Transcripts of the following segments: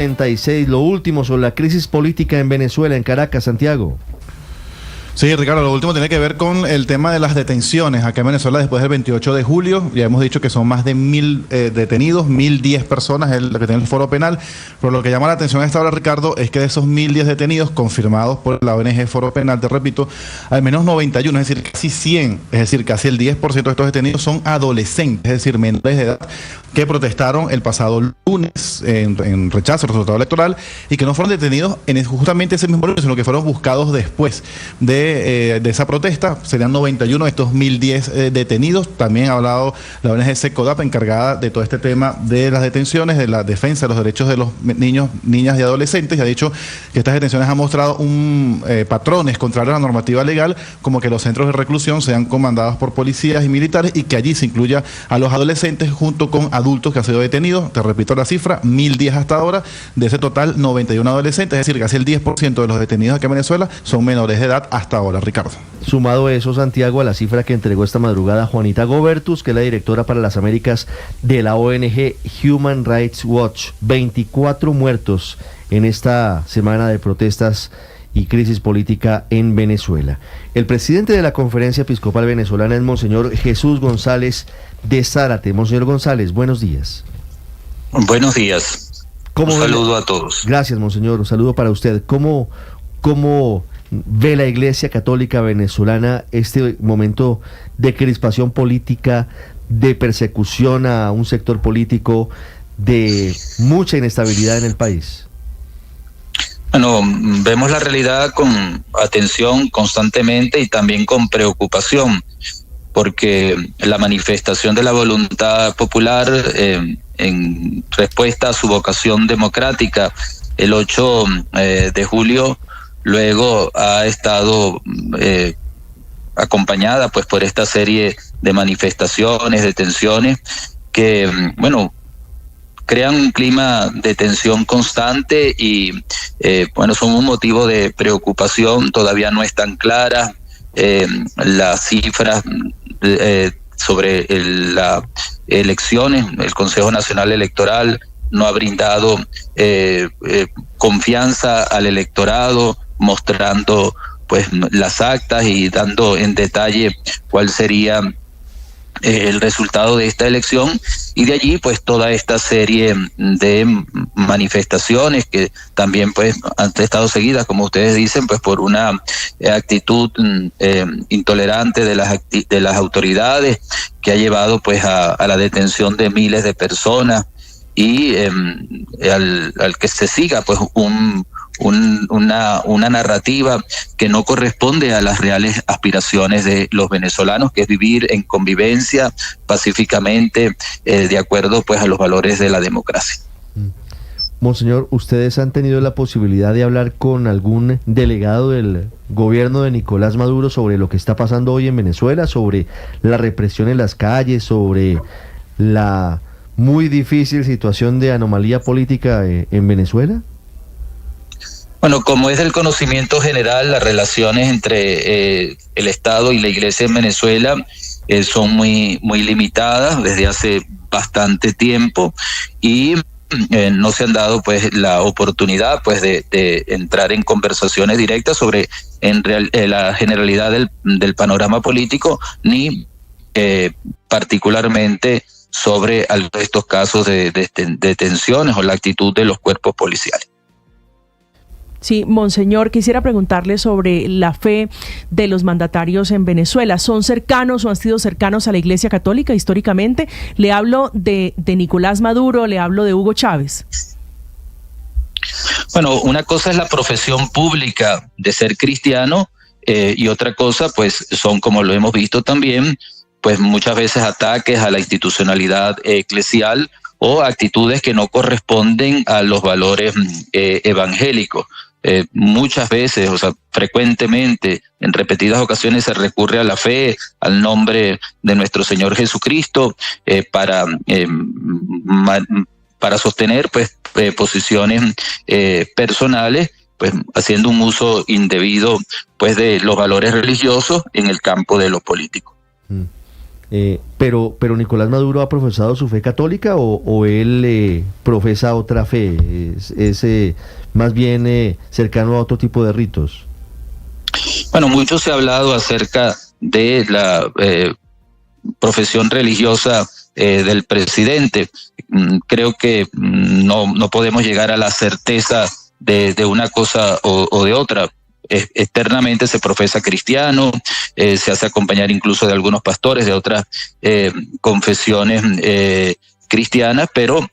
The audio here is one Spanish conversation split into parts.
36, lo último sobre la crisis política en Venezuela, en Caracas, Santiago. Sí, Ricardo, lo último tiene que ver con el tema de las detenciones acá en Venezuela después del 28 de julio. Ya hemos dicho que son más de 1.000 detenidos, 1.010 personas es lo que tiene el foro penal. Pero lo que llama la atención a esta hora, Ricardo, es que de esos 1.010 detenidos confirmados por la ONG Foro Penal, te repito, al menos 91, es decir, casi 100, es decir, casi el 10% de estos detenidos son adolescentes, es decir, menores de edad, que protestaron el pasado lunes en rechazo al resultado electoral y que no fueron detenidos en justamente ese mismo lunes, sino que fueron buscados después de esa protesta. Serían 91 de estos 1.010 detenidos. También ha hablado la ONG SECODAP, encargada de todo este tema de las detenciones, de la defensa de los derechos de los niños, niñas y adolescentes, y ha dicho que estas detenciones han mostrado patrones contrarios a la normativa legal, como que los centros de reclusión sean comandados por policías y militares y que allí se incluya a los adolescentes junto con adultos que han sido detenidos. Te repito la cifra, 1.010 hasta ahora, de ese total 91 adolescentes, es decir, casi el 10% de los detenidos aquí en Venezuela son menores de edad hasta ahora, Ricardo. Sumado eso, Santiago, a la cifra que entregó esta madrugada Juanita Gobertus, que es la directora para las Américas de la ONG Human Rights Watch, 24 muertos en esta semana de protestas y crisis política en Venezuela. El presidente de la Conferencia Episcopal Venezolana es Monseñor Jesús González de Zárate. Monseñor González, buenos días. Buenos días. Un saludo a todos. Gracias, Monseñor. Un saludo para usted. ¿Cómo ve la Iglesia Católica Venezolana este momento de crispación política, de persecución a un sector político, de mucha inestabilidad en el país? Bueno, vemos la realidad con atención constantemente y también con preocupación, porque la manifestación de la voluntad popular en respuesta a su vocación democrática el 8 de julio luego ha estado acompañada pues por esta serie de manifestaciones, de tensiones que, bueno, crean un clima de tensión constante y, bueno, son un motivo de preocupación. Todavía no están claras las cifras sobre las elecciones. El Consejo Nacional Electoral no ha brindado confianza al electorado, mostrando pues las actas y dando en detalle cuál sería el resultado de esta elección, y de allí pues toda esta serie de manifestaciones que también pues han estado seguidas, como ustedes dicen, pues por una actitud intolerante de las autoridades, que ha llevado pues a la detención de miles de personas y al que se siga pues una narrativa que no corresponde a las reales aspiraciones de los venezolanos, que es vivir en convivencia pacíficamente, de acuerdo pues a los valores de la democracia. Monseñor, ¿ustedes han tenido la posibilidad de hablar con algún delegado del gobierno de Nicolás Maduro sobre lo que está pasando hoy en Venezuela, sobre la represión en las calles, sobre la muy difícil situación de anomalía política en Venezuela? Bueno, como es del conocimiento general, las relaciones entre el Estado y la Iglesia en Venezuela son muy limitadas desde hace bastante tiempo y no se han dado pues la oportunidad pues de entrar en conversaciones directas sobre la generalidad del panorama político, ni particularmente sobre estos casos de tensiones o la actitud de los cuerpos policiales. Sí, Monseñor, quisiera preguntarle sobre la fe de los mandatarios en Venezuela. ¿Son cercanos o han sido cercanos a la Iglesia Católica históricamente? Le hablo de Nicolás Maduro, le hablo de Hugo Chávez. Bueno, una cosa es la profesión pública de ser cristiano y otra cosa, pues, son, como lo hemos visto también, pues muchas veces ataques a la institucionalidad eclesial o actitudes que no corresponden a los valores evangélicos. Muchas veces, o sea, frecuentemente, en repetidas ocasiones se recurre a la fe, al nombre de nuestro Señor Jesucristo, para sostener pues posiciones personales, pues haciendo un uso indebido pues de los valores religiosos en el campo de lo político. Pero Nicolás Maduro ha profesado su fe católica o él profesa otra fe, es más bien cercano a otro tipo de ritos. Bueno, mucho se ha hablado acerca de la profesión religiosa del presidente. Creo que no podemos llegar a la certeza de una cosa o de otra. Externamente se profesa cristiano, se hace acompañar incluso de algunos pastores de otras confesiones cristianas, pero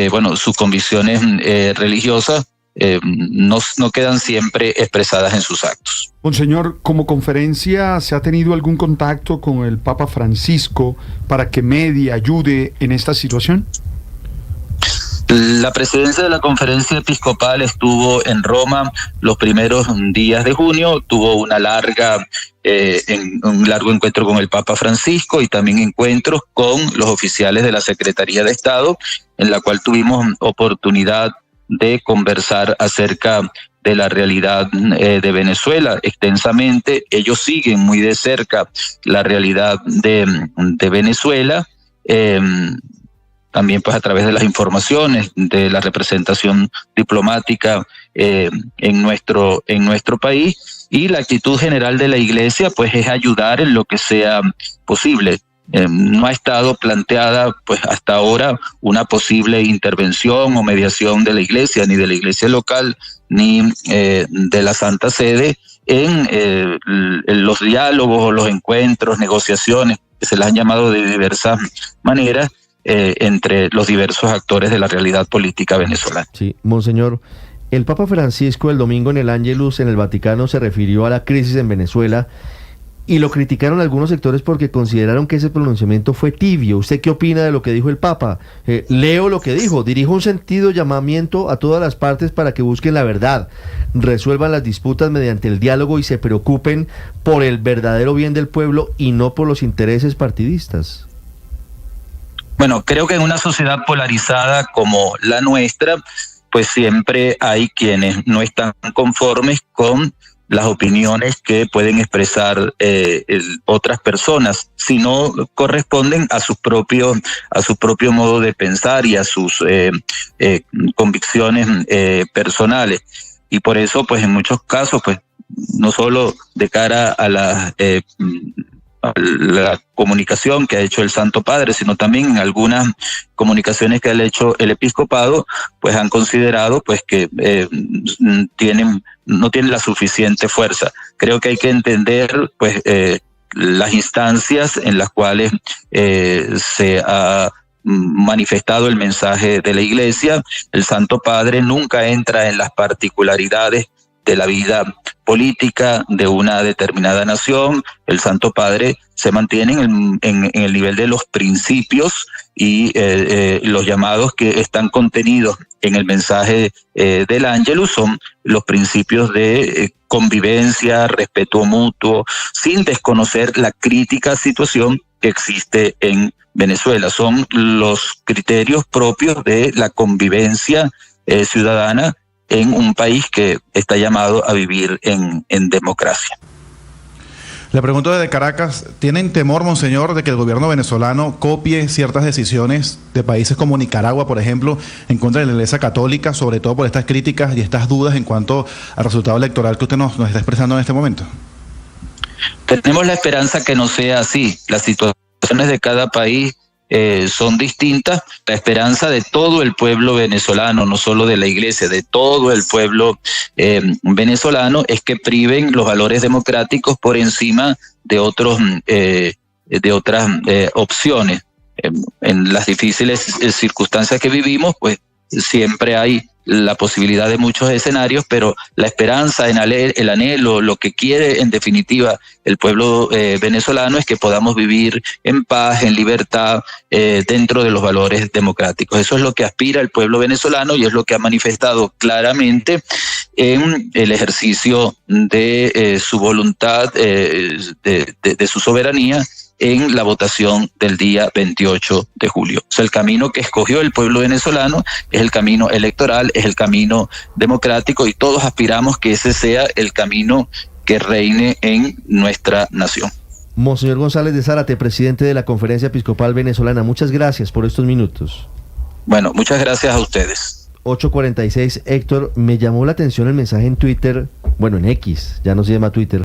bueno, sus convicciones religiosas no quedan siempre expresadas en sus actos. Monseñor, como conferencia, ¿se ha tenido algún contacto con el Papa Francisco para que medie, ayude en esta situación? La presidencia de la conferencia episcopal estuvo en Roma los primeros días de junio, tuvo un largo encuentro con el Papa Francisco y también encuentros con los oficiales de la Secretaría de Estado, en la cual tuvimos oportunidad de conversar acerca de la realidad de Venezuela extensamente. Ellos siguen muy de cerca la realidad de Venezuela, también pues a través de las informaciones de la representación diplomática en nuestro país, y la actitud general de la Iglesia pues es ayudar en lo que sea posible. No ha estado planteada pues hasta ahora una posible intervención o mediación de la Iglesia, ni de la Iglesia local, ni de la Santa Sede en los diálogos o los encuentros, negociaciones, que se las han llamado de diversas maneras, entre los diversos actores de la realidad política venezolana. Sí, Monseñor, el Papa Francisco el domingo en el Ángelus en el Vaticano se refirió a la crisis en Venezuela y lo criticaron algunos sectores porque consideraron que ese pronunciamiento fue tibio. ¿Usted qué opina de lo que dijo el Papa? Leo lo que dijo: dirijo un sentido llamamiento a todas las partes para que busquen la verdad, resuelvan las disputas mediante el diálogo y se preocupen por el verdadero bien del pueblo y no por los intereses partidistas. Bueno, creo que en una sociedad polarizada como la nuestra, pues siempre hay quienes no están conformes con las opiniones que pueden expresar otras personas, si no corresponden a su propio modo de pensar y a sus convicciones personales. Y por eso, pues en muchos casos, pues no solo de cara a la comunicación que ha hecho el Santo Padre, sino también en algunas comunicaciones que ha hecho el episcopado, pues han considerado pues que no tienen la suficiente fuerza. Creo que hay que entender pues las instancias en las cuales se ha manifestado el mensaje de la Iglesia. El Santo Padre nunca entra en las particularidades de la vida política de una determinada nación. El Santo Padre se mantiene en el nivel de los principios y los llamados que están contenidos en el mensaje del Ángelus son los principios de convivencia, respeto mutuo, sin desconocer la crítica situación que existe en Venezuela. Son los criterios propios de la convivencia ciudadana en un país que está llamado a vivir en democracia. Le pregunto desde Caracas, ¿tienen temor, Monseñor, de que el gobierno venezolano copie ciertas decisiones de países como Nicaragua, por ejemplo, en contra de la Iglesia Católica, sobre todo por estas críticas y estas dudas en cuanto al resultado electoral que usted nos está expresando en este momento? Tenemos la esperanza que no sea así. Las situaciones de cada país son distintas. La esperanza de todo el pueblo venezolano, no solo de la Iglesia, de todo el pueblo venezolano, es que priven los valores democráticos por encima de otras opciones. En las difíciles circunstancias que vivimos, pues siempre hay la posibilidad de muchos escenarios, pero la esperanza, el anhelo, lo que quiere en definitiva el pueblo venezolano es que podamos vivir en paz, en libertad, dentro de los valores democráticos. Eso es lo que aspira el pueblo venezolano y es lo que ha manifestado claramente en el ejercicio de su voluntad, de su soberanía, en la votación del día 28 de julio. O sea, el camino que escogió el pueblo venezolano es el camino electoral, es el camino democrático y todos aspiramos que ese sea el camino que reine en nuestra nación. Monseñor González de Zárate, presidente de la Conferencia Episcopal Venezolana, muchas gracias por estos minutos. Bueno, muchas gracias a ustedes. 8:46, Héctor, me llamó la atención el mensaje en Twitter, bueno, en X, ya no se llama Twitter,